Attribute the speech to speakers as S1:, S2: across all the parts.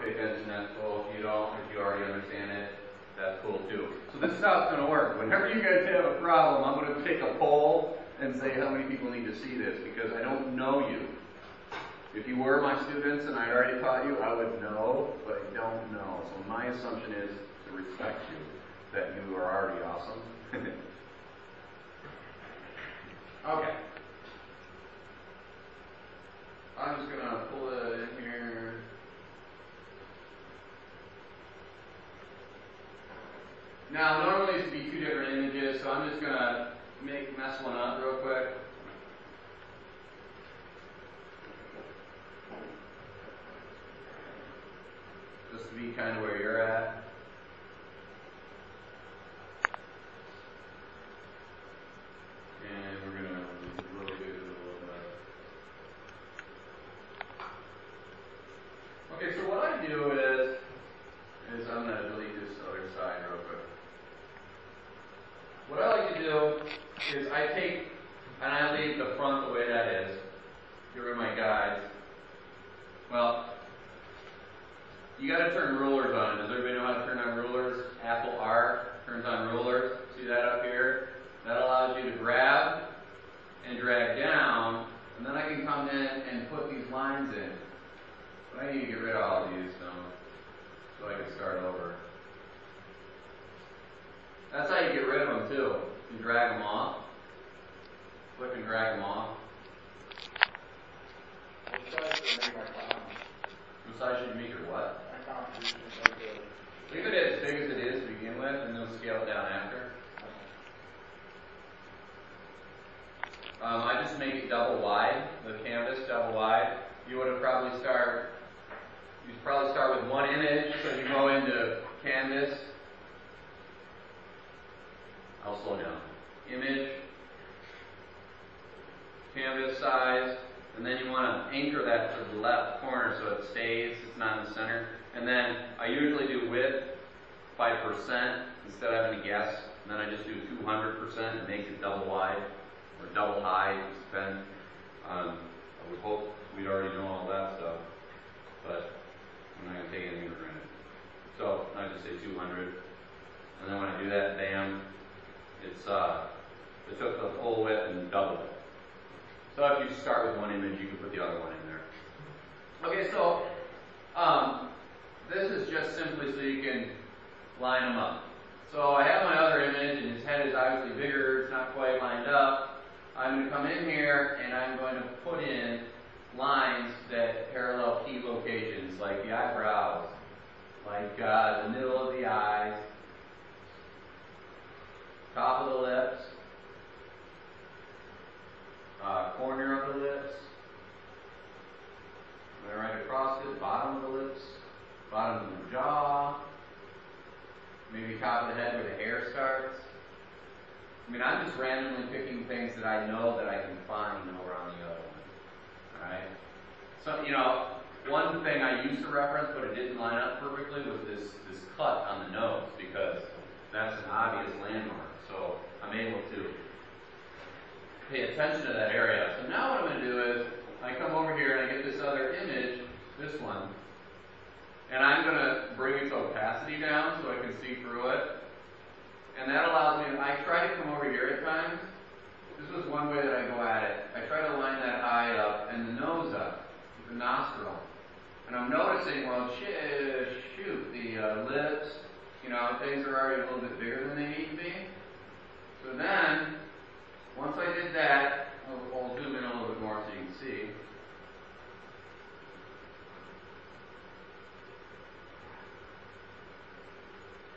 S1: pay attention, that's cool. If you don't, if you already understand it, that's cool too. So this is how it's going to work. Whenever you guys have a problem, I'm going to take a poll and say how many people need to see this, because I don't know you. If you were my students and I already taught you, I would know, but I don't know. So my assumption is to respect you, that you are already awesome. Okay. I'm just going to pull it in here. Now, normally it would be two different images, so I'm just going to mess one up real quick. Just to be kind of where you're at. And we're going to rotate it a little bit. Okay, so what I do is I'm going to delete this other side real quick. What I like to do is I take, and I leave the front the way that is. Here are my guides. Well, you got to turn rulers on. Does everybody know how to turn on rulers? Apple R turns on rulers. See that up here? That allows you to grab and drag down, and then I can come in and put these lines in. But I need to get rid of all these so I can start over. That's how you get rid of them too. You drag them off. Click and drag them off. What size should you make your what? Leave it as big as it is to begin with, and then scale it down after. I just make it double wide, the canvas double wide. You'd probably start with one image, so you go into canvas. I'll slow down. Image, canvas size, and then you want to anchor that to the left corner so it stays, it's not in the center. And then I usually do width by percent instead of having to guess. And then I just do 200% and makes it double wide or double high, just depends. I would hope we'd already know all that stuff, but I'm not going to take anything for granted. So I just say 200, and then when I do that, bam, it took the full width and doubled it. So if you start with one image, you can put the other one in there. Okay, so this is just simply so you can line them up. So I have my other image, and his head is obviously bigger, it's not quite lined up. I'm going to come in here, and I'm going to put in lines that parallel key locations, like the eyebrows, like the middle of the eyes, top of the lips, corner of the lips, and right across it, bottom of the lips, bottom of the jaw, maybe top of the head where the hair starts. I mean, I'm just randomly picking things that I know that I can find over on the other one. Alright? So, one thing I used to reference, but it didn't line up perfectly, was this cut on the nose, because that's an obvious landmark. So I'm able to pay attention to that area. So now what I'm going to do is, I come over here and I get this other image, this one, and I'm going to bring its opacity down so I can see through it. And that allows me, I try to come over here at times. This was one way that I go at it. I try to line that eye up and the nose up, the nostril. And I'm noticing, well, shoot, the lips, things are already a little bit bigger than they need to be. So then, once I did that, I'll zoom in a little bit more so you can see.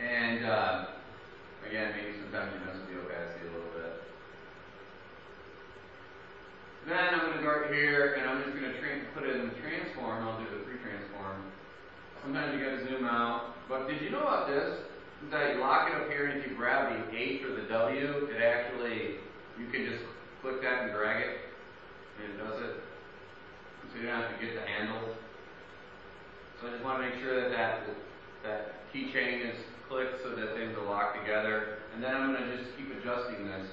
S1: And again, maybe sometimes you mess with the opacity a little bit. Then I'm going to go right here, and I'm just going to put it in the transform. I'll do the pre-transform. Sometimes you got to zoom out. But did you know about this? That you lock it up here, and if you grab the H or the W, it actually, you can just click that and drag it, and it does it. So you don't have to get the handles. So I just want to make sure that keychain is clicked so that things are locked together. And then I'm going to just keep adjusting this.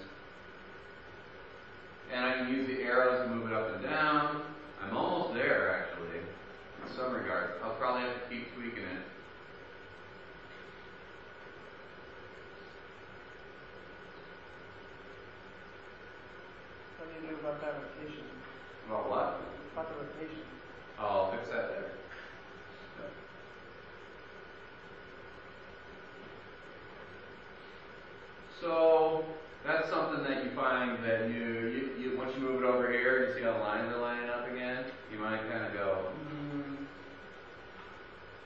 S1: And I can use the arrows to move it up and down. I'm almost there, actually, in some regards. I'll probably have to keep tweaking
S2: about that rotation.
S1: About what?
S2: About the rotation.
S1: Oh, I'll fix that there. Yep. So that's something that you find that you once you move it over here, you see how the lines are lining up again. You might kind of go,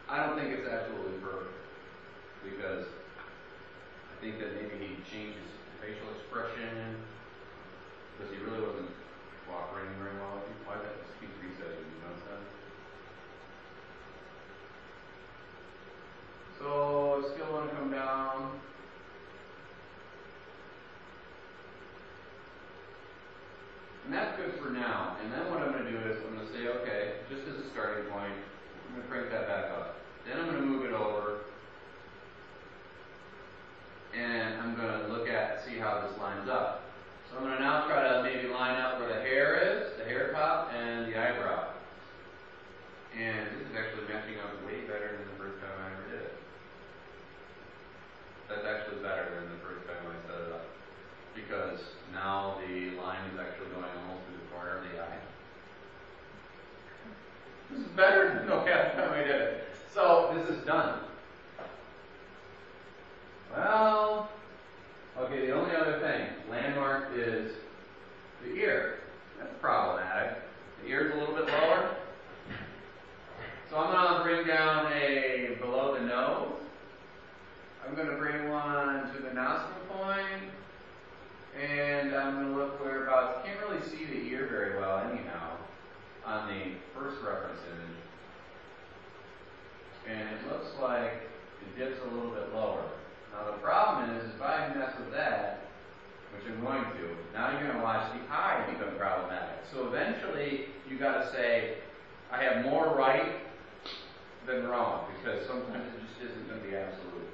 S1: I don't think it's absolutely perfect because I think that maybe he changed his facial expression because he really wasn't cooperating very well. Why that keeps resetting? You notice that? So I still want to come down. And that's good for now. And then what I'm going to do is I'm going to say, okay, just as a starting point, I'm going to crank that back up. Then I'm going to move it over. And I'm going to look at, see how this lines up. So I'm going to now try to maybe line up where the hair is, the hair top, and the eyebrow. And this is actually matching up way better than the first time I ever did it. That's actually better than the first time I set it up. Because now the line is actually going almost through the corner of the eye. This is better than the last time I did it. So this is done. Well, okay, the only other thing, landmark is the ear. That's problematic. The ear is a little bit lower. So I'm going to bring down a below the nose. I'm going to bring one to the nostril point. And I'm going to look whereabouts. Can't really see the ear very well anyhow on the first reference image. And it looks like it dips a little bit lower. Now the problem is if I mess with that, which I'm going to, now you're going to watch the eye become problematic. So eventually you got to say, I have more right than wrong, because sometimes it just isn't going to be absolute.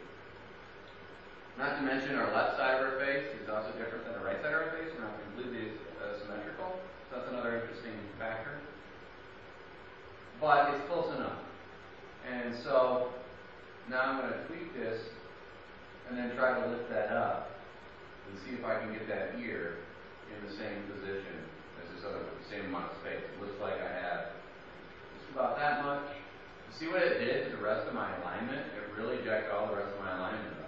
S1: Not to mention our left side of our face is also different than the right side of our face. We're not completely symmetrical. So that's another interesting factor. But it's close enough. And so now I'm going to tweak this and then try to lift that up and see if I can get that ear in the same position as this other one, the same amount of space. It looks like I have just about that much. You see what it did to the rest of my alignment? It really jacked all the rest of my alignment up.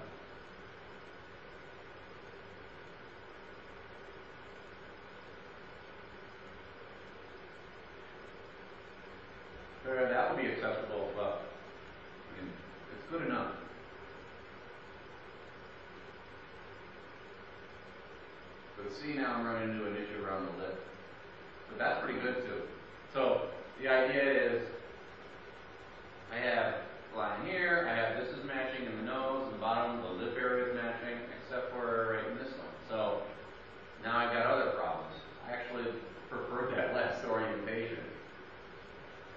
S1: That would be acceptable as well. I mean, it's good enough. But see, now I'm running into an issue around the lip. But that's pretty good too. So the idea is I have a line here, I have this is matching in the nose, the bottom, the lip area is matching, except for right in this one. So now I've got other problems. I actually prefer that last orientation.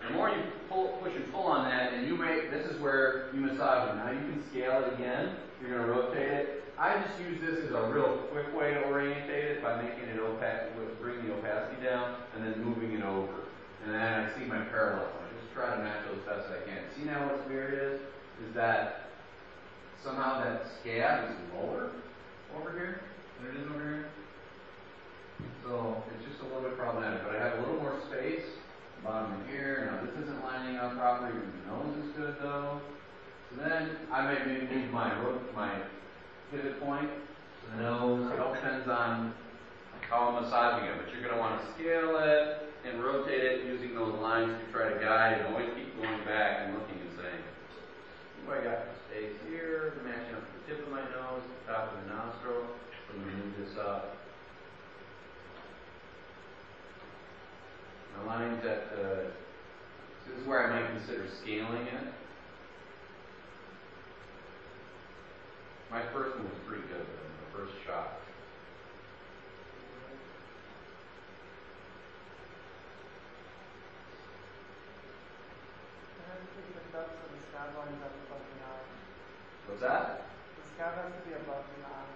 S1: The more you push and pull on that, and this is where you massage it. Now you can scale it again. You're going to rotate it. I just use this as a real quick way to orientate it by making it opaque, bring the opacity down, and then moving it over. And then I see my parallels. I just try to match those best I can. See now what's weird is that somehow that scab is lower over here than it is over here. So it's just a little bit problematic. But I have a little more space. Bottom of here. Now this isn't lining up properly. The nose is good though. So then I might move my pivot point to the nose. It all depends on how I'm massaging it. But you're going to want to scale it and rotate it using those lines to try to guide, and always keep going back and looking and saying, what do I got for space here? Matching up to the tip of my nose, the top of the nostril. So I'm going to move this up. The lines at this is where I might consider scaling it. My first one was pretty good, the first shot.
S2: I have to take the ducts so the scab lines up above the eye.
S1: What's that?
S2: The scab has to be above the eye.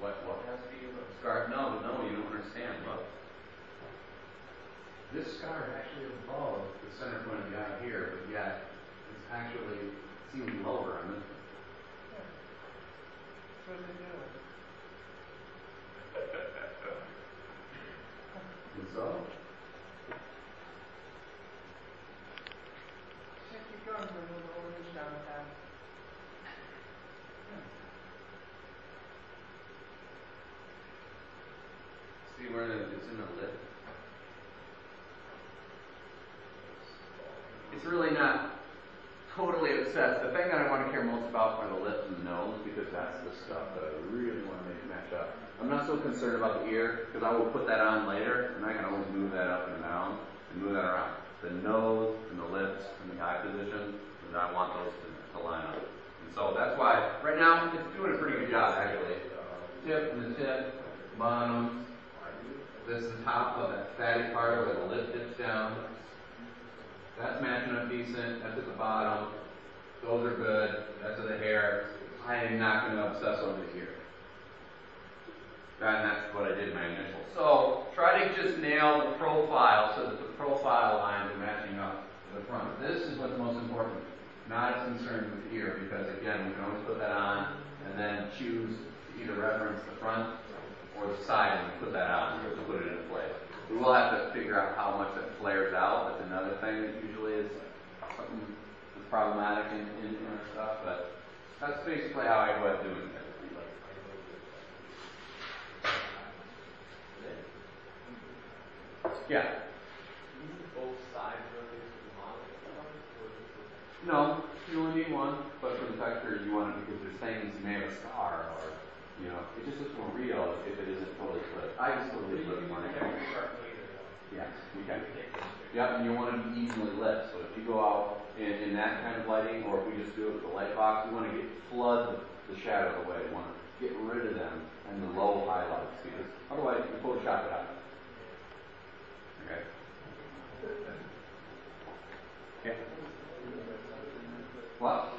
S1: What has to be above the scar? No, you don't understand. Look. This scar is actually above the center point of the eye here, but yet it's actually seems lower on this one.
S2: Yeah. That's what they do.
S1: And so,
S2: Keep going for a little orange down the path.
S1: see where it's in the lip? It's really not totally obsessed. The thing that I want to care most about are the lips and the nose, because that's the stuff that I really want to make match up. I'm not so concerned about the ear, because I will put that on later, and I can always move that up and down, and move that around. The nose and the lips and the eye position, and I want those to line up. And so that's why, right now, it's doing a pretty good job, actually. Tip and the tip, bottom. This is the top of that fatty part where the lip dips down. That's matching up decent. That's at the bottom. Those are good. That's at the hair. I am not going to obsess over the ear. And that's what I did in my initial. So try to just nail the profile so that the profile lines are matching up to the front. This is what's most important. Not as concerned with the ear, because again, we can always put that on and then choose to either reference the front or the side and put that on to put it in place. We will have to figure out how much that flares out. That's another thing that usually is something that's problematic in our stuff, but that's basically how I go about doing it. Yeah.
S3: Both sides rotate to the model?
S1: No, you only need one, but for the texture you want it because there's things you may have a scar or, you know, it just looks more real if it isn't totally split. I just totally split it for you. Yes, you can. Yep, and you want it to be evenly lit. So if you go out in that kind of lighting, or if we just do it with the light box, we want to flood the shadow away. We want to get rid of them and the low highlights, because otherwise you Photoshop it out. Okay. Okay. What?